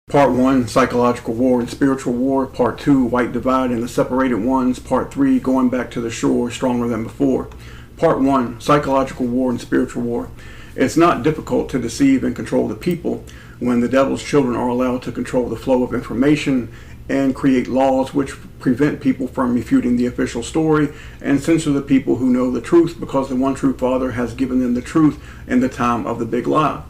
Part 1, Psychological War and Spiritual War. Part 2, White Divide and the Separated Ones. Part 3, Going Back to the Shore, Stronger Than Before. Part 1, Psychological War and Spiritual War. It's not difficult to deceive and control the people when the devil's children are allowed to control the flow of information and create laws which prevent people from refuting the official story and censor the people who know the truth, because the one true Father has given them the truth in the time of the big lie.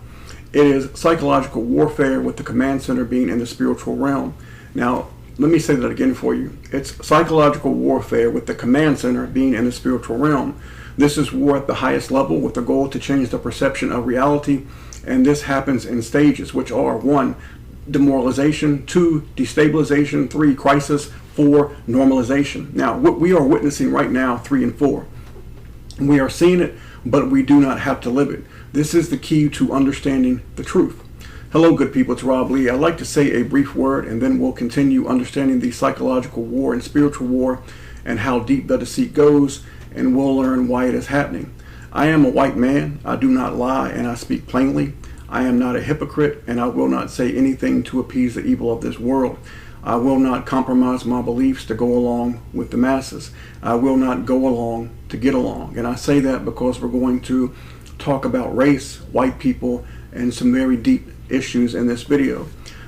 It is psychological warfare, with the command center being in the spiritual realm. Now, let me say that again for you. It's psychological warfare with the command center being in the spiritual realm. This is war at the highest level with the goal to change the perception of reality, and this happens in stages, which are 1, demoralization, 2, destabilization, 3, crisis, 4, normalization. Now, what we are witnessing right now, 3 and 4, we are seeing it, but we do not have to live it. This is the key to understanding the truth. Hello, good people. It's Rob Lee. I'd like to say a brief word, and then we'll continue understanding the psychological war and spiritual war and how deep the deceit goes, and we'll learn why it is happening. I am a white man. I do not lie, and I speak plainly. I am not a hypocrite, and I will not say anything to appease the evil of this world. I will not compromise my beliefs to go along with the masses. I will not go along to get along. And I say that because we're going to talk about race, white people, and some very deep issues in this video.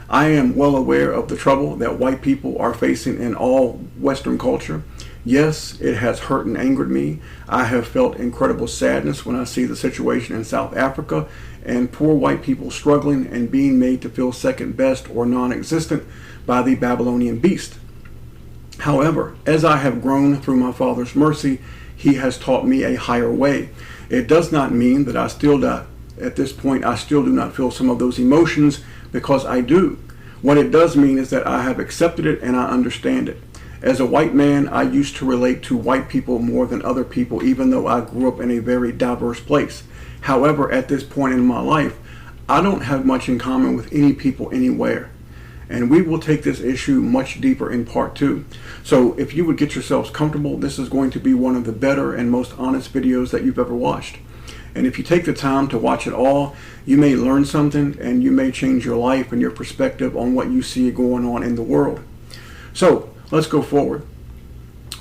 I am well aware of the trouble that white people are facing in all Western culture. Yes, it has hurt and angered me. I have felt incredible sadness when I see the situation in South Africa and poor white people struggling and being made to feel second best or non-existent by the Babylonian beast. However, as I have grown through my Father's mercy, He has taught me a higher way. It does not mean that at this point I still do not feel some of those emotions, because I do. What it does mean is that I have accepted it and I understand it. As a white man, I used to relate to white people more than other people, even though I grew up in a very diverse place. However, at this point in my life, I don't have much in common with any people anywhere. And we will take this issue much deeper in part 2. So if you would get yourselves comfortable, this is going to be one of the better and most honest videos that you've ever watched. And if you take the time to watch it all, you may learn something, and you may change your life and your perspective on what you see going on in the world. So let's go forward.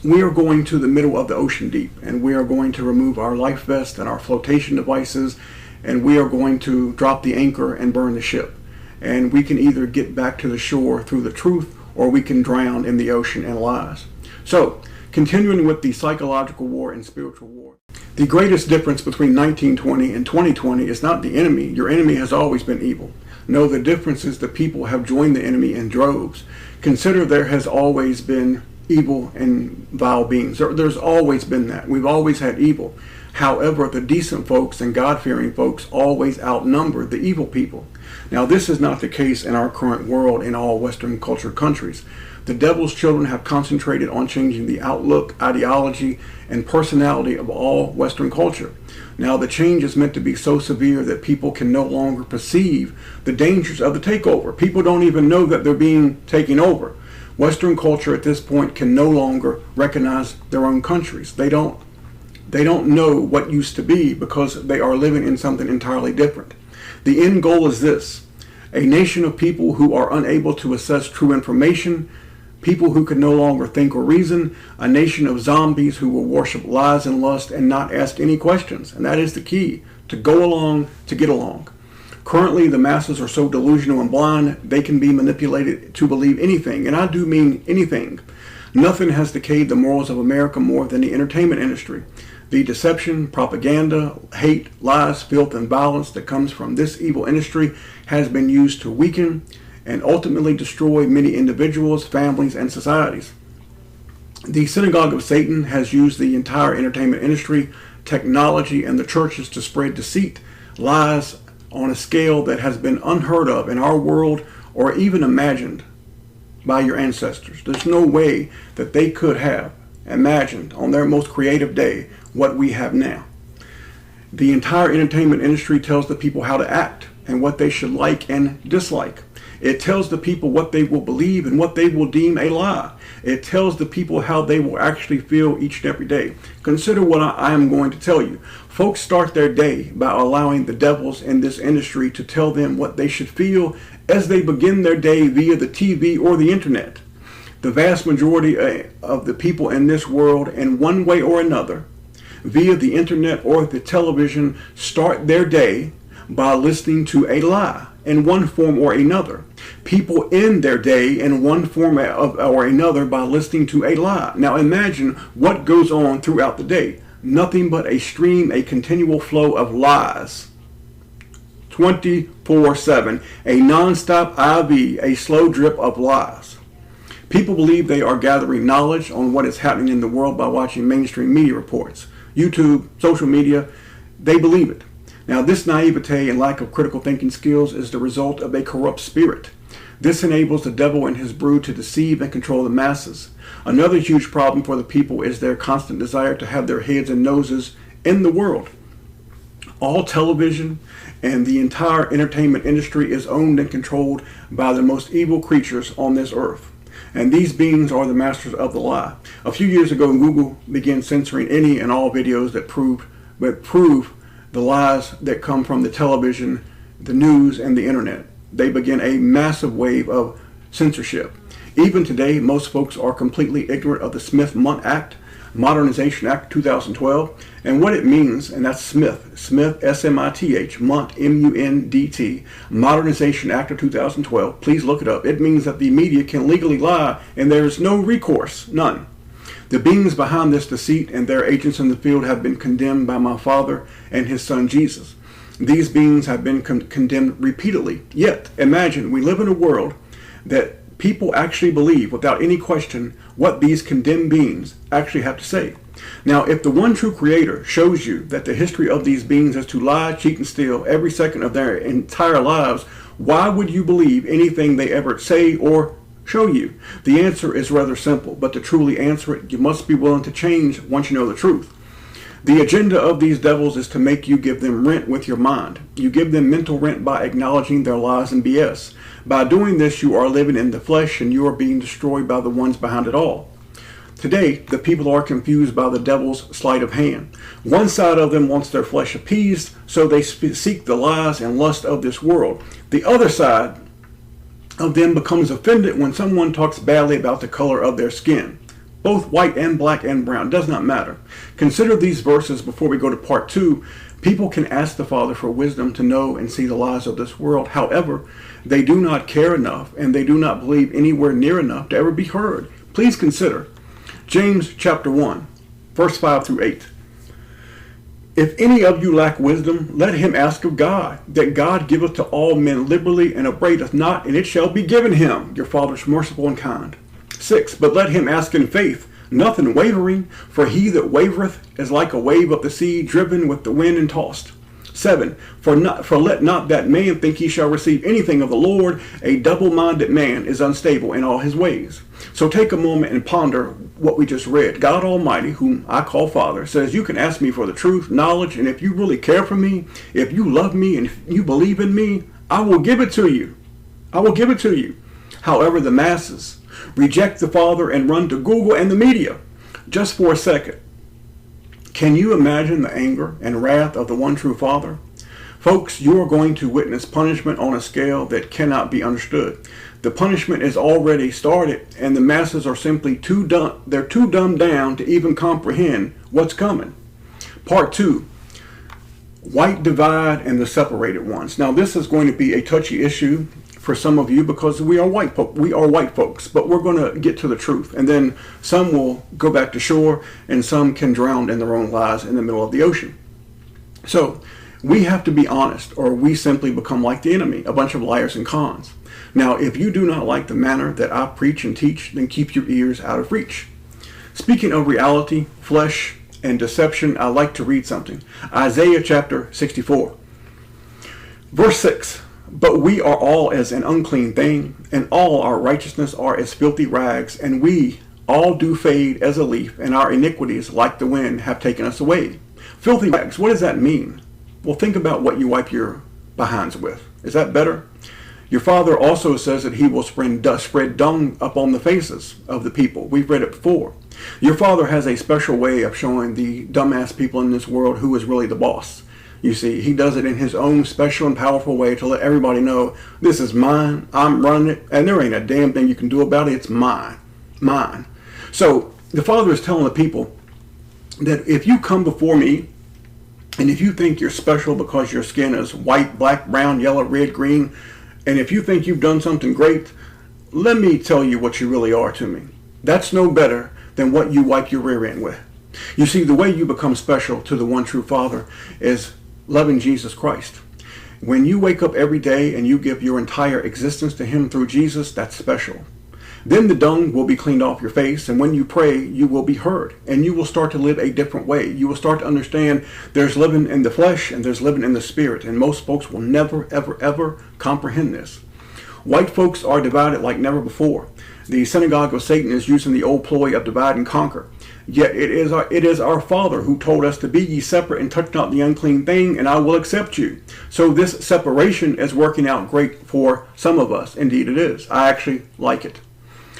We are going to the middle of the ocean deep, and we are going to remove our life vest and our flotation devices, and we are going to drop the anchor and burn the ship. And we can either get back to the shore through the truth, or we can drown in the ocean and lies. So, continuing with the psychological war and spiritual war. The greatest difference between 1920 and 2020 is not the enemy. Your enemy has always been evil. No, the difference is the people have joined the enemy in droves. Consider there has always been evil and vile beings. There's always been that. We've always had evil. However, the decent folks and God-fearing folks always outnumber the evil people. Now, this is not the case in our current world in all Western cultured countries. The devil's children have concentrated on changing the outlook, ideology, and personality of all Western culture. Now, the change is meant to be so severe that people can no longer perceive the dangers of the takeover. People don't even know that they're being taken over. Western culture at this point can no longer recognize their own countries. They don't know what used to be, because they are living in something entirely different. The end goal is this: a nation of people who are unable to assess true information, people who can no longer think or reason, a nation of zombies who will worship lies and lust and not ask any questions. And that is the key: to go along to get along. Currently, the masses are so delusional and blind, they can be manipulated to believe anything, and I do mean anything. Nothing has decayed the morals of America more than the entertainment industry. The deception, propaganda, hate, lies, filth, and violence that comes from this evil industry has been used to weaken and ultimately destroy many individuals, families, and societies. The synagogue of Satan has used the entire entertainment industry, technology, and the churches to spread deceit, lies on a scale that has been unheard of in our world or even imagined by your ancestors. There's no way that they could have imagined on their most creative day what we have now. The entire entertainment industry tells the people how to act and what they should like and dislike. It tells the people what they will believe and what they will deem a lie. It tells the people how they will actually feel each and every day. Consider what I am going to tell you. Folks start their day by allowing the devils in this industry to tell them what they should feel as they begin their day via the TV or the internet. The vast majority of the people in this world, in one way or another, via the internet or the television, start their day by listening to a lie in one form or another. People end their day in one form or another by listening to a lie. Now imagine what goes on throughout the day. Nothing but a stream, a continual flow of lies. 24/7, a non-stop IV, a slow drip of lies. People believe they are gathering knowledge on what is happening in the world by watching mainstream media reports, YouTube, social media. They believe it. Now, this naivete and lack of critical thinking skills is the result of a corrupt spirit. This enables the devil and his brood to deceive and control the masses. Another huge problem for the people is their constant desire to have their heads and noses in the world. All television and the entire entertainment industry is owned and controlled by the most evil creatures on this earth. And these beings are the masters of the lie. A few years ago, Google began censoring any and all videos that prove the lies that come from the television, the news, and the internet. They began a massive wave of censorship. Even today, most folks are completely ignorant of the Smith-Mundt Act, Modernization Act 2012, and what it means, and that's Smith, S-M-I-T-H, Mundt, M-U-N-D-T, Modernization Act of 2012. Please look it up. It means that the media can legally lie and there is no recourse, none. The beings behind this deceit and their agents in the field have been condemned by my Father and his Son Jesus. These beings have been condemned repeatedly. Yet, imagine we live in a world that people actually believe without any question what these condemned beings actually have to say. Now, if the one true creator shows you that the history of these beings is to lie, cheat, and steal every second of their entire lives, why would you believe anything they ever say or show you? The answer is rather simple, but to truly answer it, you must be willing to change once you know the truth. The agenda of these devils is to make you give them rent with your mind. You give them mental rent by acknowledging their lies and BS. By doing this, you are living in the flesh and you are being destroyed by the ones behind it all. Today, the people are confused by the devil's sleight of hand. One side of them wants their flesh appeased, so they seek the lies and lust of this world. The other side of them becomes offended when someone talks badly about the color of their skin. Both white and black and brown, does not matter. Consider these verses before we go to part 2. People can ask the Father for wisdom to know and see the lies of this world. However, they do not care enough and they do not believe anywhere near enough to ever be heard. Please consider James chapter 1, verse 5 through 8. If any of you lack wisdom, let him ask of God, that God giveth to all men liberally and upbraideth not, and it shall be given him. Your Father is merciful and kind. 6. But let him ask in faith, nothing wavering, for he that wavereth is like a wave of the sea, driven with the wind and tossed. 7. For let not that man think he shall receive anything of the Lord. A double-minded man is unstable in all his ways. So take a moment and ponder what we just read. God Almighty, whom I call Father, says you can ask me for the truth, knowledge, and if you really care for me, if you love me, and if you believe in me, I will give it to you. I will give it to you. However, the masses reject the Father and run to Google and the media. Just for a second, can you imagine the anger and wrath of the one true Father? Folks, you are going to witness punishment on a scale that cannot be understood. The punishment is already started, and the masses are simply too dumb. They're too dumbed down to even comprehend what's coming. Part 2. White divide and the separated ones. Now, this is going to be a touchy issue for some of you because we are white folks, but we're going to get to the truth, and then some will go back to shore and some can drown in their own lies in the middle of the ocean. So we have to be honest, or we simply become like the enemy, a bunch of liars and cons. Now, if you do not like the manner that I preach and teach, then keep your ears out of reach. Speaking of reality, flesh, and deception, I like to read something. Isaiah chapter 64, verse 6. But we are all as an unclean thing, and all our righteousness are as filthy rags, and we all do fade as a leaf, and our iniquities, like the wind, have taken us away. Filthy rags, what does that mean? Well, think about what you wipe your behinds with. Is that better? Your Father also says that he will spread dung upon the faces of the people. We've read it before. Your Father has a special way of showing the dumbass people in this world who is really the boss. You see, he does it in his own special and powerful way to let everybody know, this is mine, I'm running it, and there ain't a damn thing you can do about it. It's mine. Mine. So the Father is telling the people that if you come before me, and if you think you're special because your skin is white, black, brown, yellow, red, green, and if you think you've done something great, let me tell you what you really are to me. That's no better than what you wipe your rear end with. You see, the way you become special to the one true Father is loving Jesus Christ. When you wake up every day and you give your entire existence to him through Jesus, that's special. Then the dung will be cleaned off your face, and when you pray, you will be heard, and you will start to live a different way. You will start to understand there's living in the flesh and there's living in the spirit, and most folks will never, ever, ever comprehend this. White folks are divided like never before. The synagogue of Satan is using the old ploy of divide and conquer. Yet it is our Father who told us to be ye separate and touch not the unclean thing, and I will accept you. So this separation is working out great for some of us. Indeed it is. I actually like it.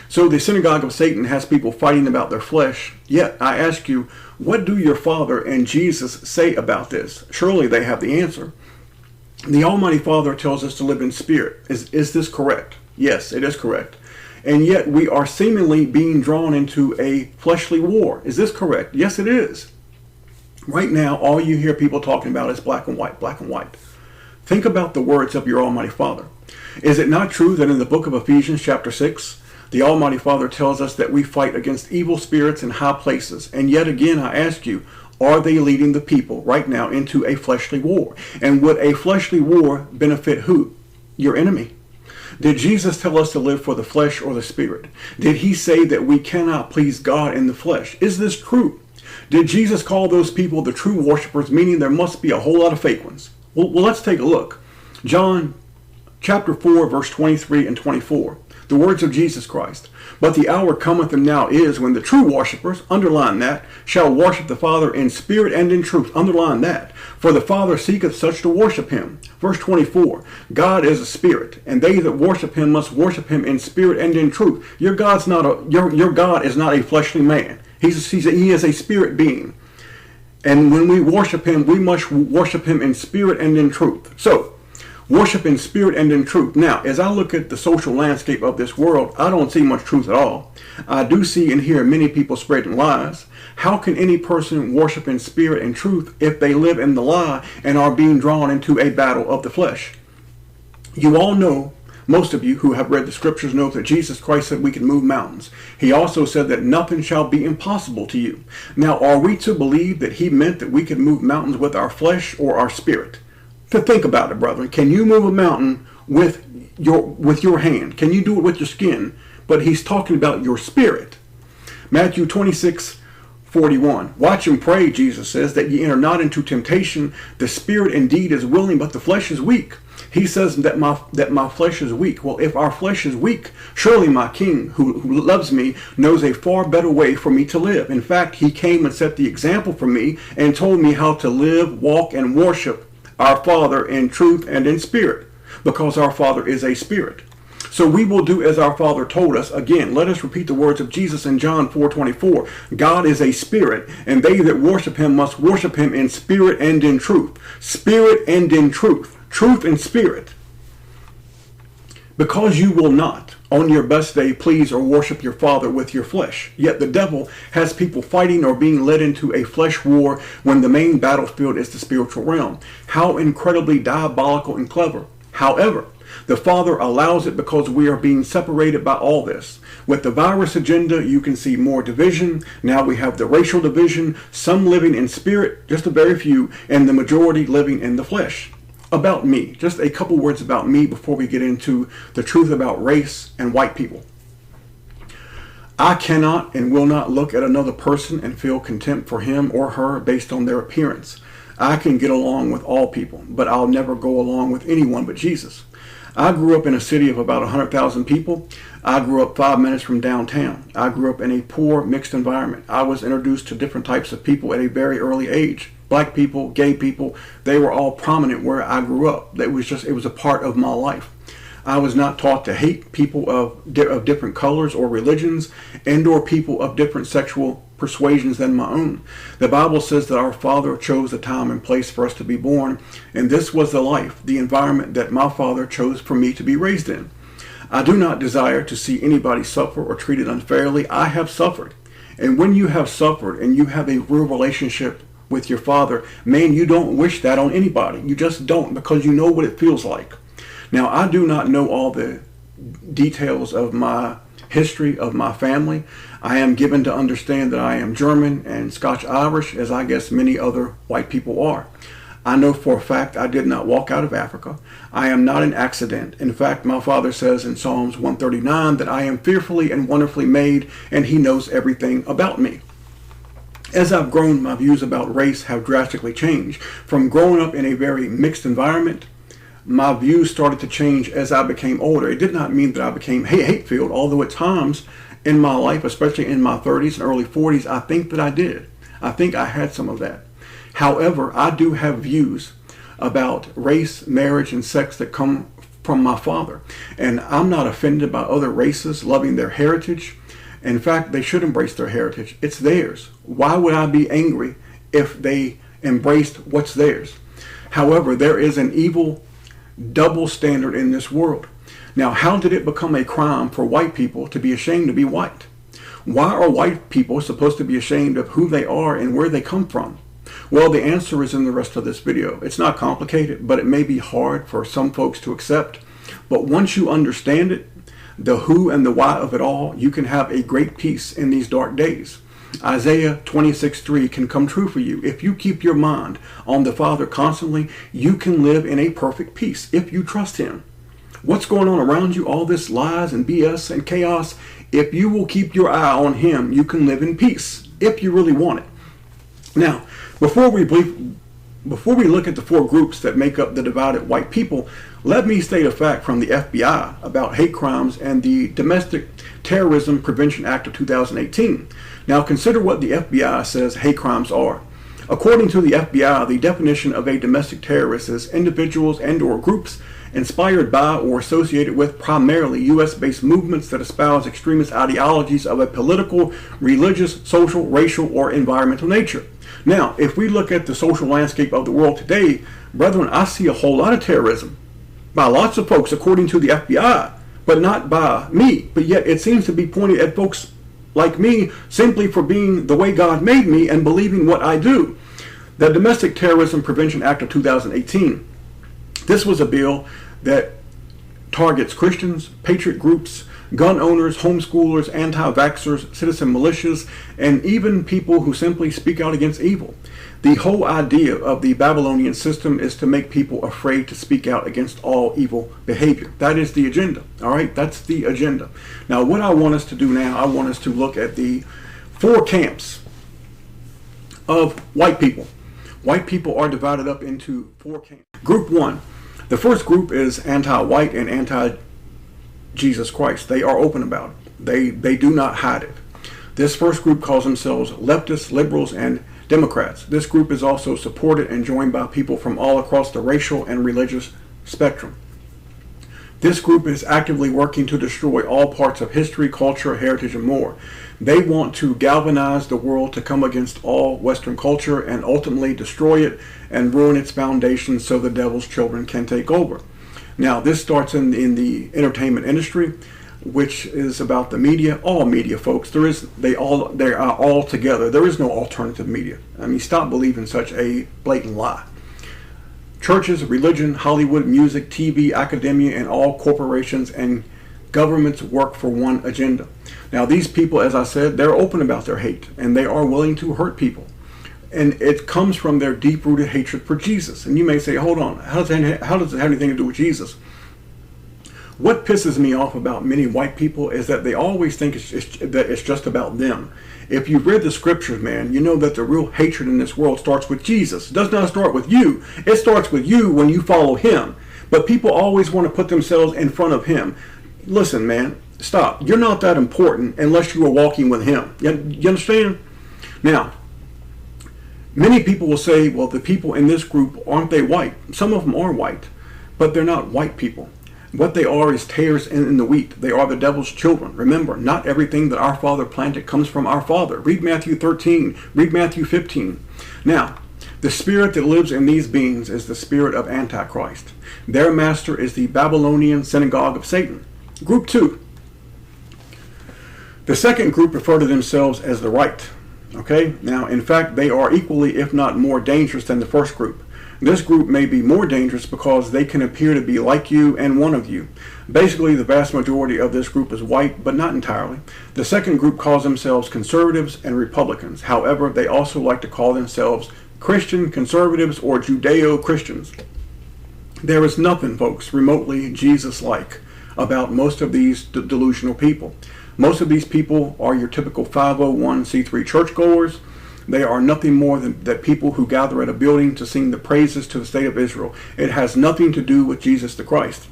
So the synagogue of Satan has people fighting about their flesh. Yet I ask you, what do your Father and Jesus say about this? Surely they have the answer. The Almighty Father tells us to live in spirit. Is this correct? Yes, it is correct. And yet we are seemingly being drawn into a fleshly war. Is this correct? Yes, it is. Right now, all you hear people talking about is black and white, black and white. Think about the words of your Almighty Father. Is it not true that in the book of Ephesians chapter 6, the Almighty Father tells us that we fight against evil spirits in high places? And yet again, I ask you, are they leading the people right now into a fleshly war? And would a fleshly war benefit who? Your enemy. Did Jesus tell us to live for the flesh or the spirit? Did he say that we cannot please God in the flesh? Is this true? Did Jesus call those people the true worshipers, meaning there must be a whole lot of fake ones? Well, let's take a look. John chapter 4, verse 23 and 24. The words of Jesus Christ. But the hour cometh and now is when the true worshipers, underline that, shall worship the Father in spirit and in truth. Underline that. For the Father seeketh such to worship him. Verse 24. God is a spirit, and they that worship him must worship him in spirit and in truth. Your God is not a fleshly man. He is a spirit being. And when we worship him, we must worship him in spirit and in truth. So, worship in spirit and in truth. Now, as I look at the social landscape of this world, I don't see much truth at all. I do see and hear many people spreading lies. How can any person worship in spirit and truth if they live in the lie and are being drawn into a battle of the flesh? You all know, most of you who have read the scriptures know that Jesus Christ said we can move mountains. He also said that nothing shall be impossible to you. Now, are we to believe that he meant that we could move mountains with our flesh or our spirit? To think about it, brethren. Can you move a mountain with your hand? Can you do it with your skin? But he's talking about your spirit. Matthew 26:41. Watch and pray, Jesus says, that ye enter not into temptation. The spirit indeed is willing, but the flesh is weak. He says that my flesh is weak. Well, if our flesh is weak, surely my King who loves me knows a far better way for me to live. In fact, he came and set the example for me and told me how to live, walk, and worship our Father in truth and in spirit, because our Father is a spirit. So we will do as our Father told us. Again, let us repeat the words of Jesus in John 4:24. God is a spirit, and they that worship him must worship him in spirit and in truth. Spirit and in truth. Truth and spirit. Because you will not, on your best day, please or worship your Father with your flesh. Yet the devil has people fighting or being led into a flesh war when the main battlefield is the spiritual realm. How incredibly diabolical and clever. However, the Father allows it because we are being separated by all this. With the virus agenda, you can see more division. Now we have the racial division, some living in spirit, just a very few, and the majority living in the flesh. About me, just a couple words about me before we get into the truth about race and white people. I cannot and will not look at another person and feel contempt for him or her based on their appearance. I can get along with all people, but I'll never go along with anyone but Jesus. I grew up in a city of about 100,000 people. I grew up 5 minutes from downtown. I grew up in a poor, mixed environment. I was introduced to different types of people at a very early age. Black people, gay people, they were all prominent where I grew up. It was a part of my life. I was not taught to hate people of different colors or religions and or people of different sexual persuasions than my own. The Bible says that our Father chose a time and place for us to be born, and this was the life, the environment that my Father chose for me to be raised in. I do not desire to see anybody suffer or treated unfairly. I have suffered. And when you have suffered and you have a real relationship with your Father, man, you don't wish that on anybody. You just don't, because you know what it feels like. Now, I do not know all the details of my history of my family. I am given to understand that I am German and Scotch-Irish, as I guess many other white people are. I know for a fact I did not walk out of Africa. I am not an accident. In fact, my Father says in Psalms 139 that I am fearfully and wonderfully made, and He knows everything about me. As I've grown, my views about race have drastically changed. From growing up in a very mixed environment, my views started to change as I became older. It did not mean that I became hate-filled, although at times in my life, especially in my 30s and early 40s, I think that I did. I think I had some of that. However, I do have views about race, marriage, and sex that come from my Father. And I'm not offended by other races loving their heritage. In fact, they should embrace their heritage. It's theirs. Why would I be angry if they embraced what's theirs? However, there is an evil double standard in this world. Now, how did it become a crime for white people to be ashamed to be white? Why are white people supposed to be ashamed of who they are and where they come from? Well, the answer is in the rest of this video. It's not complicated, but it may be hard for some folks to accept. But once you understand it, the who and the why of it all, you can have a great peace in these dark days. Isaiah 26:3 can come true for you. If you keep your mind on the Father constantly, you can live in a perfect peace if you trust Him. What's going on around you, all this lies and BS and chaos, if you will keep your eye on Him, you can live in peace, if you really want it. Now, before we look at the four groups that make up the divided white people, let me state a fact from the FBI about hate crimes and the Domestic Terrorism Prevention Act of 2018. Now, consider what the FBI says hate crimes are. According to the FBI, the definition of a domestic terrorist is individuals and or groups inspired by or associated with primarily U.S.-based movements that espouse extremist ideologies of a political, religious, social, racial, or environmental nature. Now, if we look at the social landscape of the world today, brethren, I see a whole lot of terrorism by lots of folks, according to the FBI, but not by me. But yet it seems to be pointed at folks like me simply for being the way God made me and believing what I do. The Domestic Terrorism Prevention Act of 2018. This was a bill that targets Christians, patriot groups, gun owners, homeschoolers, anti-vaxxers, citizen militias, and even people who simply speak out against evil. The whole idea of the Babylonian system is to make people afraid to speak out against all evil behavior. That is the agenda. All right, that's the agenda. Now, what I want us to do now, I want us to look at the four camps of white people. White people are divided up into four camps. Group one. The first group is anti-white and anti-Jesus Christ. They are open about it. They do not hide it. This first group calls themselves leftists, liberals, and Democrats. This group is also supported and joined by people from all across the racial and religious spectrum. This group is actively working to destroy all parts of history, culture, heritage, and more. They want to galvanize the world to come against all Western culture and ultimately destroy it and ruin its foundation so the devil's children can take over. Now, this starts in the entertainment industry, which is about the media, all media, folks. They are all together. There is no alternative media. I mean, stop believing such a blatant lie. Churches, religion, Hollywood, music, TV, academia, and all corporations and governments work for one agenda. Now, these people, as I said, they're open about their hate, and they are willing to hurt people. And it comes from their deep-rooted hatred for Jesus. And you may say, hold on, how does it have anything to do with Jesus? What pisses me off about many white people is that they always think that it's just about them. If you've read the scriptures, man, you know that the real hatred in this world starts with Jesus. It does not start with you. It starts with you when you follow Him. But people always want to put themselves in front of Him. Listen, man, stop. You're not that important unless you are walking with Him. You understand? Now, many people will say, well, the people in this group, aren't they white? Some of them are white, but they're not white people. What they are is tares in the wheat. They are the devil's children. Remember, not everything that our Father planted comes from our Father. Read Matthew 13. Read Matthew 15. Now, the spirit that lives in these beings is the spirit of Antichrist. Their master is the Babylonian synagogue of Satan. Group 2. The second group refer to themselves as the right. Okay? Now, in fact, they are equally, if not more, dangerous than the first group. This group may be more dangerous because they can appear to be like you and one of you. Basically, the vast majority of this group is white, but not entirely. The second group calls themselves conservatives and Republicans. However, they also like to call themselves Christian conservatives or Judeo-Christians. There is nothing, folks, remotely Jesus-like about most of these delusional people. Most of these people are your typical 501c3 churchgoers. They are nothing more than that people who gather at a building to sing the praises to the state of Israel. It has nothing to do with Jesus the Christ.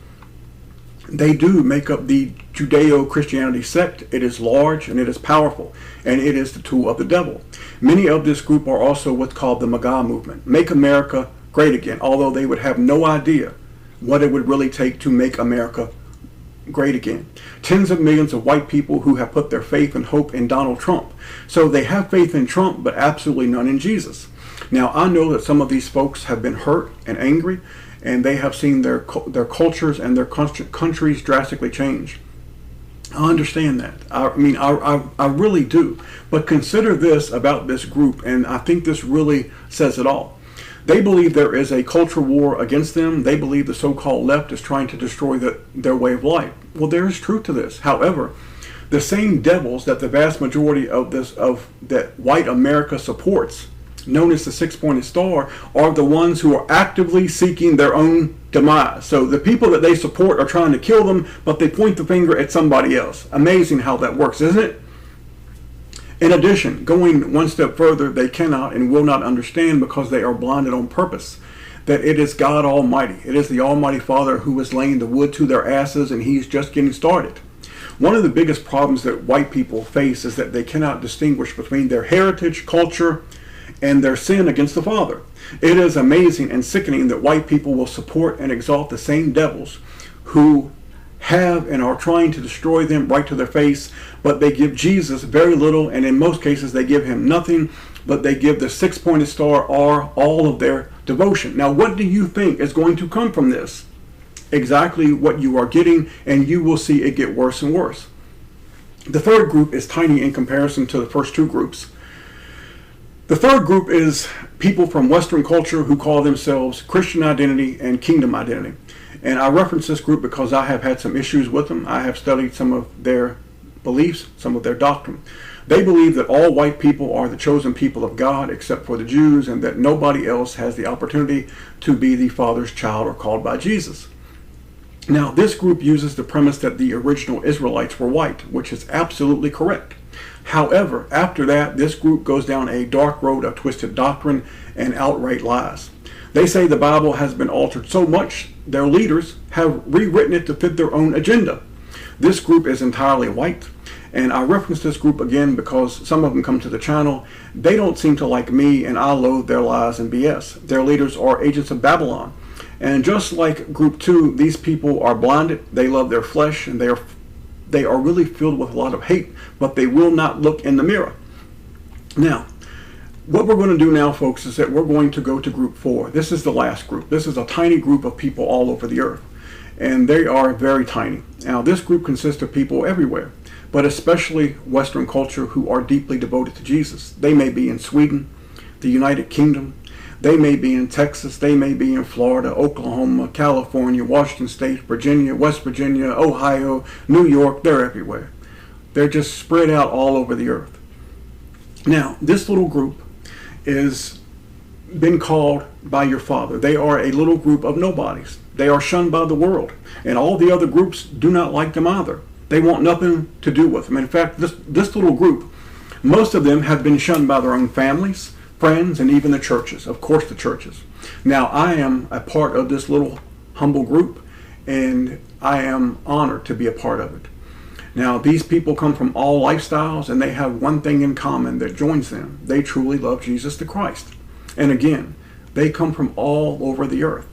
They do make up the Judeo-Christianity sect. It is large and it is powerful, and it is the tool of the devil. Many of this group are also what's called the MAGA movement, Make America Great Again, although they would have no idea what it would really take to make America great again. Tens of millions of white people who have put their faith and hope in Donald Trump. So they have faith in Trump, but absolutely none in Jesus. Now, I know that some of these folks have been hurt and angry, and they have seen their cultures and their countries drastically change. I understand that. I really do. But consider this about this group, and I think this really says it all. They believe there is a culture war against them. They believe the so-called left is trying to destroy their way of life. Well, there is truth to this. However, the same devils that the vast majority of that white America supports, known as the six-pointed star, are the ones who are actively seeking their own demise. So the people that they support are trying to kill them, but they point the finger at somebody else. Amazing how that works, isn't it? In addition, going one step further, they cannot and will not understand, because they are blinded on purpose, that it is God Almighty. It is the Almighty Father who is laying the wood to their asses, and He's just getting started. One of the biggest problems that white people face is that they cannot distinguish between their heritage, culture, and their sin against the Father. It is amazing and sickening that white people will support and exalt the same devils who have and are trying to destroy them right to their face, but they give Jesus very little, and in most cases they give Him nothing, but they give the six-pointed star or all of their devotion. Now, what do you think is going to come from this? Exactly what you are getting, and you will see it get worse and worse. The third group is tiny in comparison to the first two groups. The third group is people from Western culture who call themselves Christian identity and kingdom identity. And I reference this group because I have had some issues with them. I have studied some of their beliefs, some of their doctrine. They believe that all white people are the chosen people of God except for the Jews, and that nobody else has the opportunity to be the Father's child or called by Jesus. Now, this group uses the premise that the original Israelites were white, which is absolutely correct. However, after that, this group goes down a dark road of twisted doctrine and outright lies. They say the Bible has been altered so much, their leaders have rewritten it to fit their own agenda. This group is entirely white, and I reference this group again because some of them come to the channel. They don't seem to like me, and I loathe their lies and BS. Their leaders are agents of Babylon. And just like group 2, these people are blinded. They love their flesh, and they are really filled with a lot of hate, but they will not look in the mirror. Now, what we're going to do now, folks, is that we're going to go to group 4. This is the last group. This is a tiny group of people all over the earth, and they are very tiny. Now, this group consists of people everywhere, but especially Western culture who are deeply devoted to Jesus. They may be in Sweden, the United Kingdom. They may be in Texas. They may be in Florida, Oklahoma, California, Washington State, Virginia, West Virginia, Ohio, New York. They're everywhere. They're just spread out all over the earth. Now, this little group is been called by your Father. They are a little group of nobodies. They are shunned by the world, and all the other groups do not like them either. They want nothing to do with them. In fact, this little group, most of them have been shunned by their own families, friends, and even the churches. Of course, the churches. Now, I am a part of this little humble group, and I am honored to be a part of it. Now, these people come from all lifestyles, and they have one thing in common that joins them. They truly love Jesus the Christ. And again, they come from all over the earth.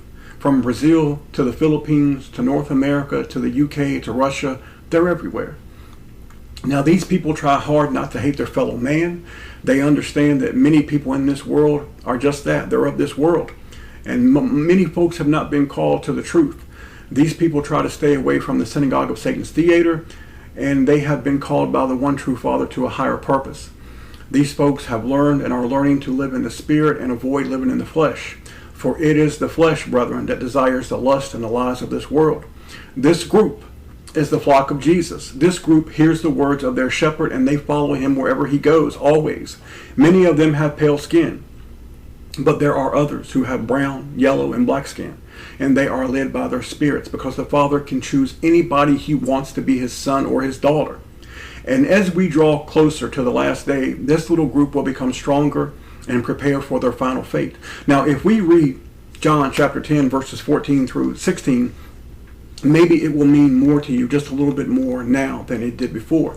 from Brazil to the Philippines to North America to the UK to Russia. They're everywhere. Now, these people try hard not to hate their fellow man. They understand that many people in this world are just that. They're of this world. And many folks have not been called to the truth. These people try to stay away from the synagogue of Satan's theater, and they have been called by the one true Father to a higher purpose. These folks have learned and are learning to live in the Spirit and avoid living in the flesh. For it is the flesh, brethren, that desires the lust and the lies of this world. This group is the flock of Jesus. This group hears the words of their shepherd, and they follow him wherever he goes, always. Many of them have pale skin, but there are others who have brown, yellow, and black skin, and they are led by their spirits, because the Father can choose anybody he wants to be his son or his daughter. And as we draw closer to the last day, this little group will become stronger and prepare for their final fate. Now, if we read John chapter 10, verses 14 through 16, maybe it will mean more to you, just a little bit more now than it did before.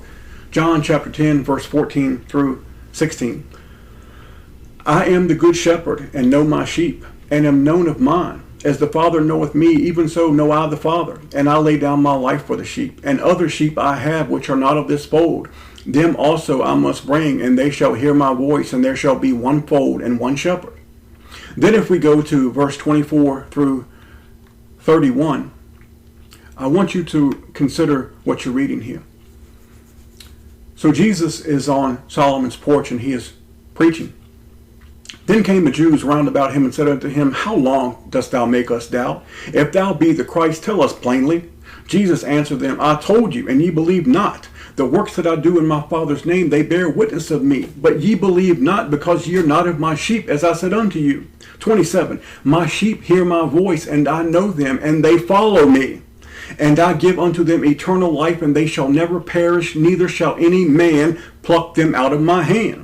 John chapter 10, verse 14 through 16. I am the good shepherd, and know my sheep, and am known of mine. As the Father knoweth me, even so know I the Father. And I lay down my life for the sheep. And other sheep I have, which are not of this fold. Them also I must bring, and they shall hear my voice, and there shall be one fold and one shepherd. Then if we go to verse 24 through 31, I want you to consider what you're reading here. So Jesus is on Solomon's porch, and he is preaching. Then came the Jews round about him and said unto him, How long dost thou make us doubt? If thou be the Christ, tell us plainly. Jesus answered them, I told you, and ye believe not. The works that I do in my Father's name, they bear witness of me. But ye believe not, because ye are not of my sheep, as I said unto you. 27. My sheep hear my voice, and I know them, and they follow me. And I give unto them eternal life, and they shall never perish, neither shall any man pluck them out of my hand.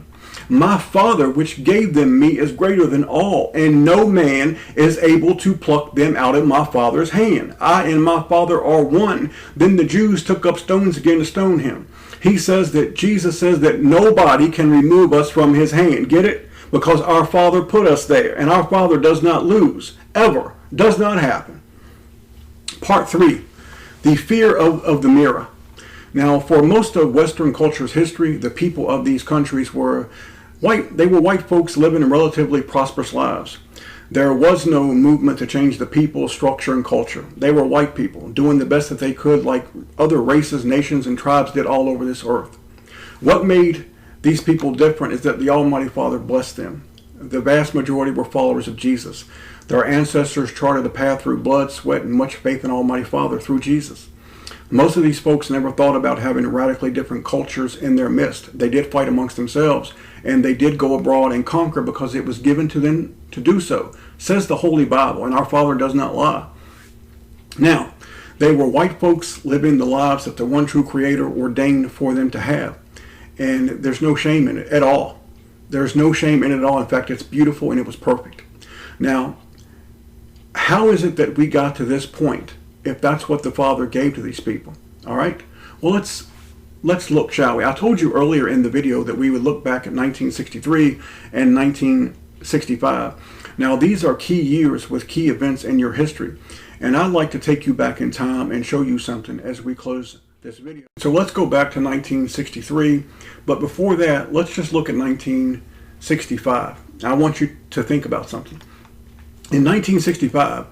My Father which gave them me is greater than all, and no man is able to pluck them out of my Father's hand. I and my Father are one. Then the Jews took up stones again to stone him. Jesus says that nobody can remove us from his hand. Get it? Because our Father put us there, and our Father does not lose, ever. Does not happen. Part 3, the fear of the mirror. Now, for most of Western culture's history, the people of these countries were white. They were white folks living in relatively prosperous lives. There was no movement to change the people, structure, and culture. They were white people doing the best that they could, like other races, nations, and tribes did all over this earth. What made these people different is that the Almighty Father blessed them. The vast majority were followers of Jesus. Their ancestors charted a path through blood, sweat, and much faith in Almighty Father through Jesus. Most of these folks never thought about having radically different cultures in their midst. They did fight amongst themselves, and they did go abroad and conquer because it was given to them to do so, says the Holy Bible, and our Father does not lie. Now, they were white folks living the lives that the one true Creator ordained for them to have, and there's no shame in it at all. There's no shame in it at all. In fact, it's beautiful and it was perfect. Now, how is it that we got to this point if that's what the Father gave to these people? All right. Well, let's look, shall we? I told you earlier in the video that we would look back at 1963 and 1965. Now, these are key years with key events in your history, and I'd like to take you back in time and show you something as we close this video. So let's go back to 1963, but before that, let's just look at 1965. I want you to think about something. In 1965,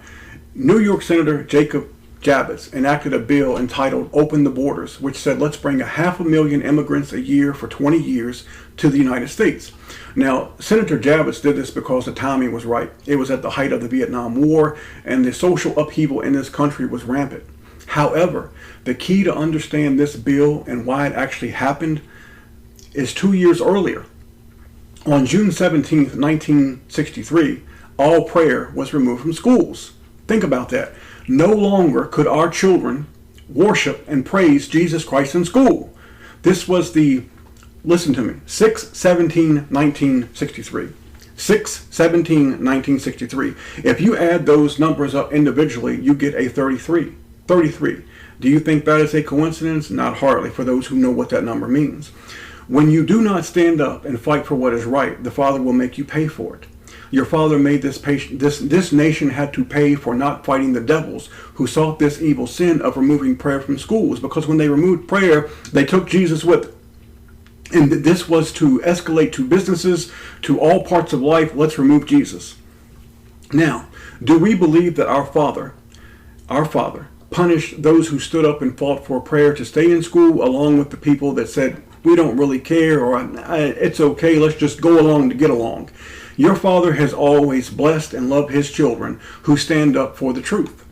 New York Senator Jacob Javits enacted a bill entitled Open the Borders, which said let's bring 500,000 immigrants a year for 20 years to the United States. Now, Senator Javits did this because the timing was right. It was at the height of the Vietnam War, and the social upheaval in this country was rampant. However, the key to understand this bill and why it actually happened is 2 years earlier. On June 17th, 1963, all prayer was removed from schools. Think about that. No longer could our children worship and praise Jesus Christ in school. This was the, listen to me, 6/17/1963. 6/17/1963. If you add those numbers up individually, you get a 33. 33. Do you think that is a coincidence? Not hardly, for those who know what that number means. When you do not stand up and fight for what is right, the Father will make you pay for it. Your father made this nation had to pay for not fighting the devils who sought this evil sin of removing prayer from schools, because when they removed prayer, they took Jesus with it. And this was to escalate to businesses, to all parts of life. Let's remove Jesus. Now, do we believe that our Father, punished those who stood up and fought for prayer to stay in school, along with the people that said, we don't really care, or it's okay, let's just go along to get along? Your Father has always blessed and loved his children who stand up for the truth.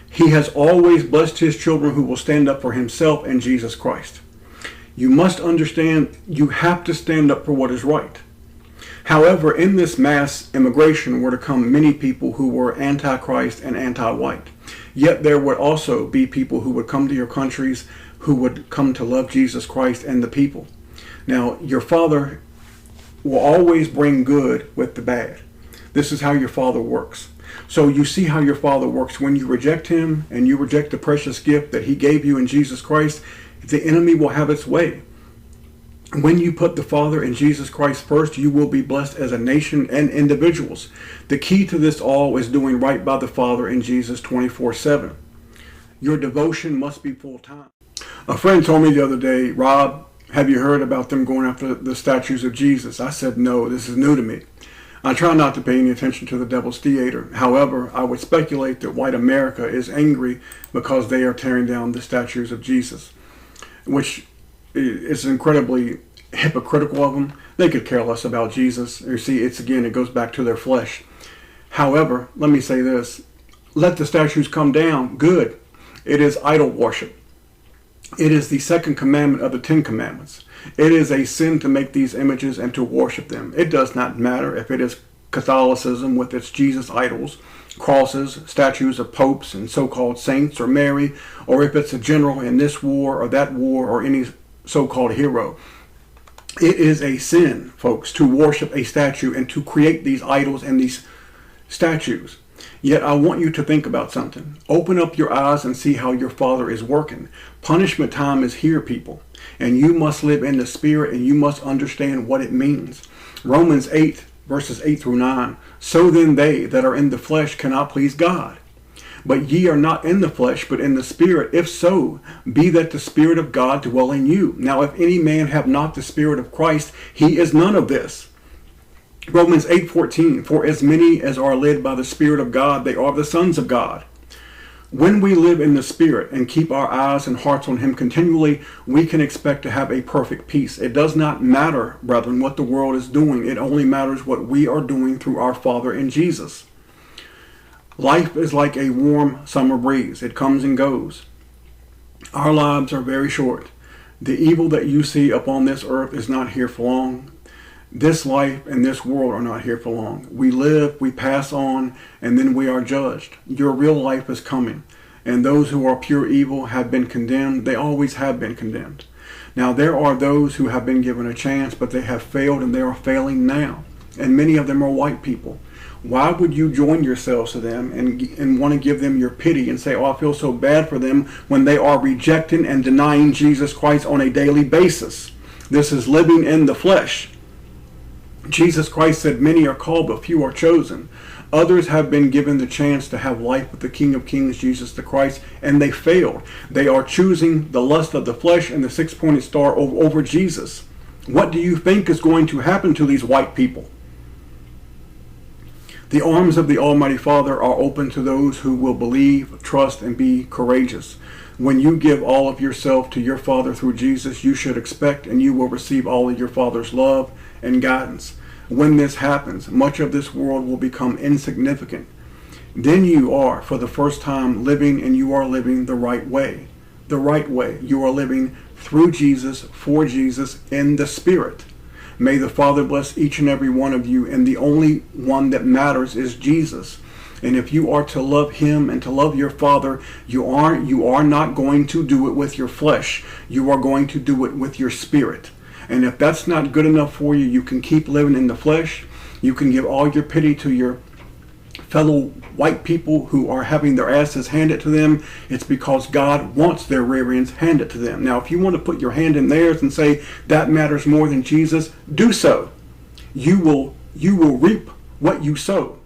He has always blessed his children who will stand up for himself and Jesus Christ. You must understand, you have to stand up for what is right. However, in this mass immigration were to come many people who were anti-Christ and anti-white. Yet there would also be people who would come to your countries who would come to love Jesus Christ and the people. Now, your Father will always bring good with the bad. This is how your Father works. So you see how your Father works. When you reject him and you reject the precious gift that he gave you in Jesus Christ, the enemy will have its way. When you put the Father and Jesus Christ first, you will be blessed as a nation and individuals. The key to this all is doing right by the Father and Jesus 24/7. Your devotion must be full time. A friend told me the other day, Rob, have you heard about them going after the statues of Jesus? I said, no, this is new to me. I try not to pay any attention to the devil's theater. However, I would speculate that white America is angry because they are tearing down the statues of Jesus, which is incredibly hypocritical of them. They could care less about Jesus. You see, it goes back to their flesh. However, let me say this. Let the statues come down. Good. It is idol worship. It is the second commandment of the 10 commandments. It is a sin to make these images and to worship them. It does not matter if it is Catholicism with its Jesus idols, crosses, statues of popes and so-called saints, or Mary, or if it's a general in this war or that war or any so-called hero. It is a sin, folks, to worship a statue and to create these idols and these statues. Yet I want you to think about something. Open up your eyes and see how your Father is working. Punishment time is here, people. And you must live in the Spirit, and you must understand what it means. Romans 8, verses 8 through 9. So then they that are in the flesh cannot please God. But ye are not in the flesh, but in the Spirit. If so, be that the Spirit of God dwell in you. Now if any man have not the Spirit of Christ, he is none of this. Romans 8:14, for as many as are led by the Spirit of God, they are the sons of God. When we live in the Spirit and keep our eyes and hearts on him continually, we can expect to have a perfect peace. It does not matter, brethren, what the world is doing. It only matters what we are doing through our Father in Jesus. Life is like a warm summer breeze. It comes and goes. Our lives are very short. The evil that you see upon this earth is not here for long. This life and this world are not here for long. We live, we pass on, and then we are judged. Your real life is coming. And those who are pure evil have been condemned. They always have been condemned. Now there are those who have been given a chance, but they have failed, and they are failing now. And many of them are white people. Why would you join yourselves to them and want to give them your pity and say, oh, I feel so bad for them, when they are rejecting and denying Jesus Christ on a daily basis? This is living in the flesh. Jesus Christ said, many are called, but few are chosen. Others have been given the chance to have life with the King of Kings, Jesus the Christ, and they failed. They are choosing the lust of the flesh and the six-pointed star over Jesus. What do you think is going to happen to these white people? The arms of the Almighty Father are open to those who will believe, trust, and be courageous. When you give all of yourself to your Father through Jesus, you should expect and you will receive all of your Father's love and guidance. When this happens, much of this world will become insignificant. Then you are, for the first time, living, and you are living the right way. The right way. You are living through Jesus, for Jesus, in the Spirit. May the Father bless each and every one of you, and the only one that matters is Jesus. And if you are to love him and to love your Father, you are not going to do it with your flesh. You are going to do it with your spirit. And if that's not good enough for you, you can keep living in the flesh. You can give all your pity to your fellow white people who are having their asses handed to them. It's because God wants their rear ends handed to them. Now, if you want to put your hand in theirs and say that matters more than Jesus, do so. You will reap what you sow.